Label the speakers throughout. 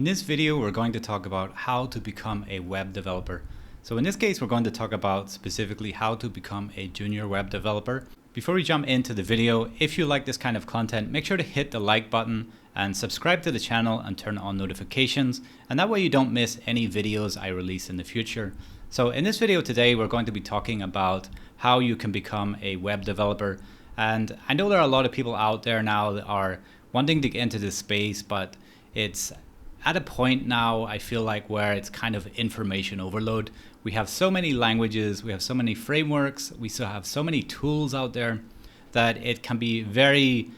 Speaker 1: In this video, we're going to talk about how to become a web developer. So in this case, we're going to talk about specifically how to become a junior web developer. Before we jump into the video, if you like this kind of content, make sure to hit the like button and subscribe to the channel and turn on notifications. And that way you don't miss any videos I release in the future. So in this video today, we're going to be talking about how you can become a web developer. And I know there are a lot of people out there now that are wanting to get into this space, but it's at a point now, I feel like, where it's kind of information overload. We have so many languages, we have so many frameworks, we still have so many tools out there that it can be very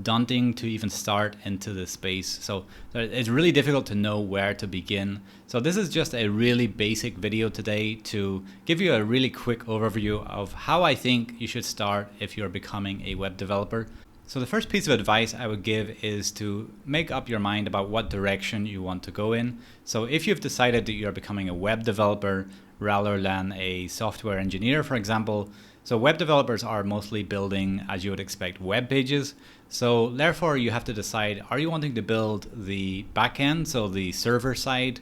Speaker 1: daunting to even start into this space. So it's really difficult to know where to begin. So this is just a really basic video today to give you a really quick overview of how I think you should start if you're becoming a web developer. So the first piece of advice I would give is to make up your mind about what direction you want to go in. So if you've decided that you're becoming a web developer rather than a software engineer, for example, so web developers are mostly building, as you would expect, web pages. So therefore you have to decide, are you wanting to build the backend, so the server side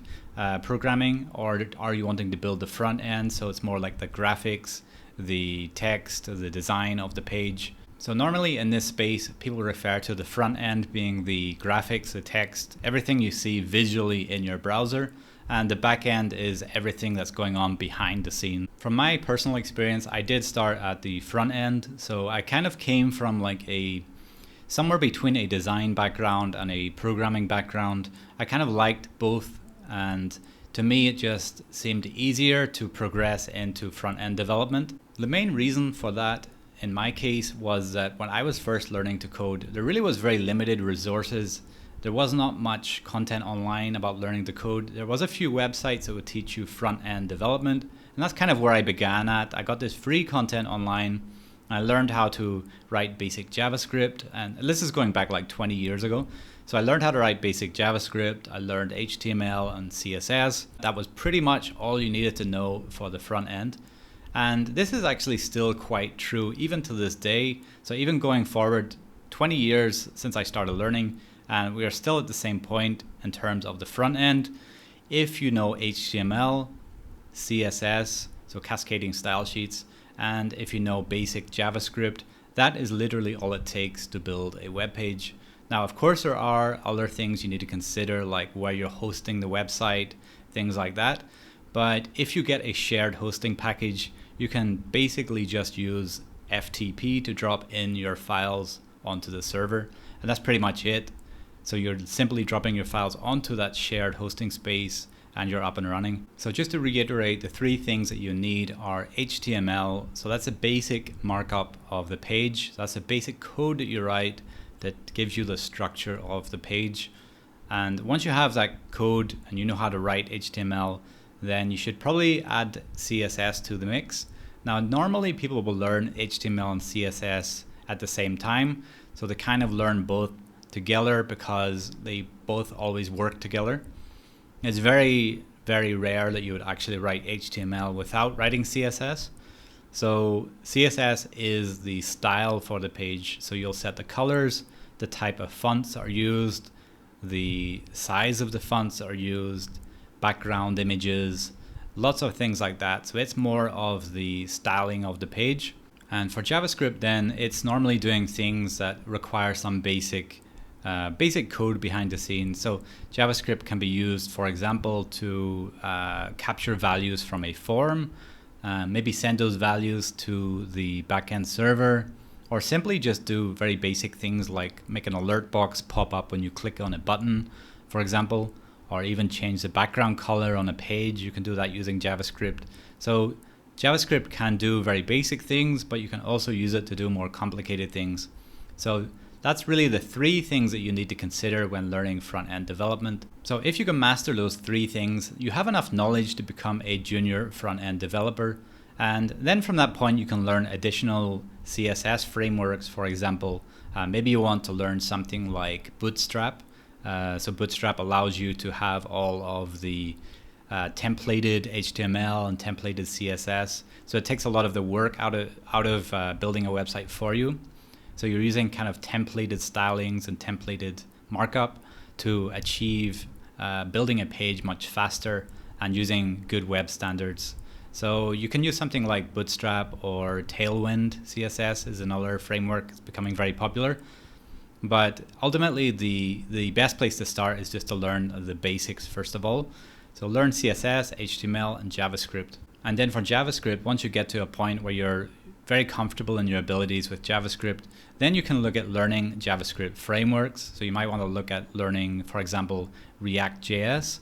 Speaker 1: programming, or are you wanting to build the front end, so it's more like the graphics, the text, the design of the page. So normally in this space, people refer to the front end being the graphics, the text, everything you see visually in your browser. And the back end is everything that's going on behind the scene. From my personal experience, I did start at the front end. So I kind of came from like somewhere between a design background and a programming background. I kind of liked both. And to me, it just seemed easier to progress into front end development. The main reason for that in my case was that when I was first learning to code, there really was very limited resources. There was not much content online about learning to code. There was a few websites that would teach you front-end development, and that's kind of where I began at. I got this free content online, and I learned how to write basic JavaScript, and this is going back like 20 years ago. So I learned how to write basic JavaScript, I learned HTML and CSS. That was pretty much all you needed to know for the front end. And this is actually still quite true even to this day. So even going forward 20 years since I started learning, and we are still at the same point in terms of the front end. If you know HTML, CSS, so cascading style sheets, and if you know basic JavaScript, that is literally all it takes to build a web page. Now, of course, there are other things you need to consider, like where you're hosting the website, things like that. But if you get a shared hosting package, you can basically just use FTP to drop in your files onto the server. And that's pretty much it. So you're simply dropping your files onto that shared hosting space and you're up and running. So just to reiterate, the three things that you need are HTML. So that's a basic markup of the page. So that's a basic code that you write that gives you the structure of the page. And once you have that code and you know how to write HTML, then you should probably add CSS to the mix. Now, normally people will learn HTML and CSS at the same time. So they kind of learn both together because they both always work together. It's very, very rare that you would actually write HTML without writing CSS. So CSS is the style for the page. So you'll set the colors, the type of fonts are used, the size of the fonts are used, background images, lots of things like that. So it's more of the styling of the page. And for JavaScript, then it's normally doing things that require some basic code behind the scenes. So JavaScript can be used, for example, to capture values from a form, maybe send those values to the backend server, or simply just do very basic things like make an alert box pop up when you click on a button, for example, or even change the background color on a page. You can do that using JavaScript. So JavaScript can do very basic things, but you can also use it to do more complicated things. So that's really the three things that you need to consider when learning front-end development. So if you can master those three things, you have enough knowledge to become a junior front-end developer. And then from that point, you can learn additional CSS frameworks. For example, maybe you want to learn something like Bootstrap. So Bootstrap allows you to have all of the templated HTML and templated CSS. So it takes a lot of the work out of building a website for you. So you're using kind of templated stylings and templated markup to achieve building a page much faster and using good web standards. So you can use something like Bootstrap, or Tailwind CSS is another framework. It's becoming very popular. But ultimately, the best place to start is just to learn the basics first of all. So learn CSS, HTML, and JavaScript. And then for JavaScript, once you get to a point where you're very comfortable in your abilities with JavaScript, then you can look at learning JavaScript frameworks. So you might want to look at learning, for example, React.js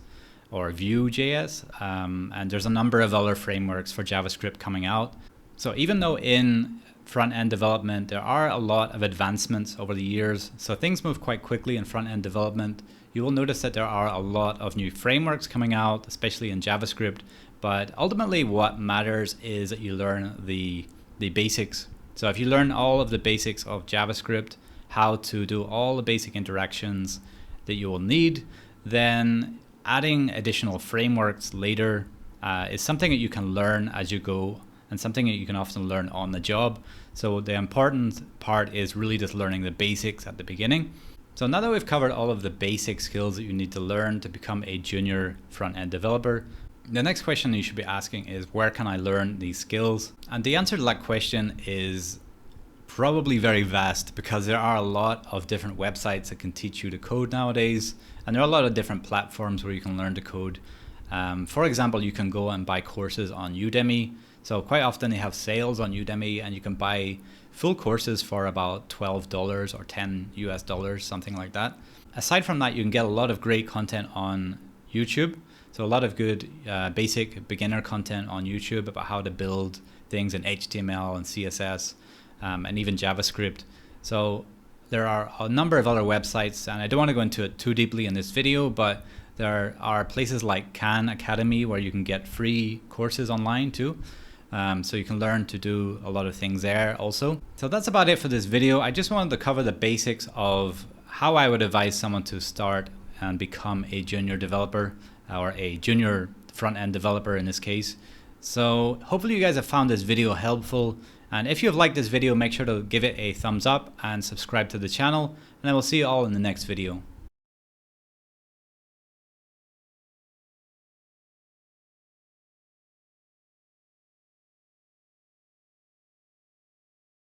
Speaker 1: or Vue.js. And there's a number of other frameworks for JavaScript coming out. So even though in front-end development there are a lot of advancements over the years, so things move quite quickly in front-end development, you will notice that there are a lot of new frameworks coming out, especially in JavaScript. But ultimately what matters is that you learn the basics. So if you learn all of the basics of JavaScript, how to do all the basic interactions that you will need, then adding additional frameworks later is something that you can learn as you go, and something that you can often learn on the job. So the important part is really just learning the basics at the beginning. So now that we've covered all of the basic skills that you need to learn to become a junior front-end developer, the next question you should be asking is, where can I learn these skills? And the answer to that question is probably very vast, because there are a lot of different websites that can teach you to code nowadays, and there are a lot of different platforms where you can learn to code. For example, you can go and buy courses on Udemy. So quite often they have sales on Udemy, and you can buy full courses for about $12 or $10 US, something like that. Aside from that, you can get a lot of great content on YouTube. So a lot of good basic beginner content on YouTube about how to build things in HTML and CSS and even JavaScript. So there are a number of other websites, and I don't want to go into it too deeply in this video, but there are places like Khan Academy where you can get free courses online too. So you can learn to do a lot of things there also. So that's about it for this video. I just wanted to cover the basics of how I would advise someone to start and become a junior developer, or a junior front-end developer in this case. So hopefully you guys have found this video helpful. And if you have liked this video, make sure to give it a thumbs up and subscribe to the channel. And I will see you all in the next video.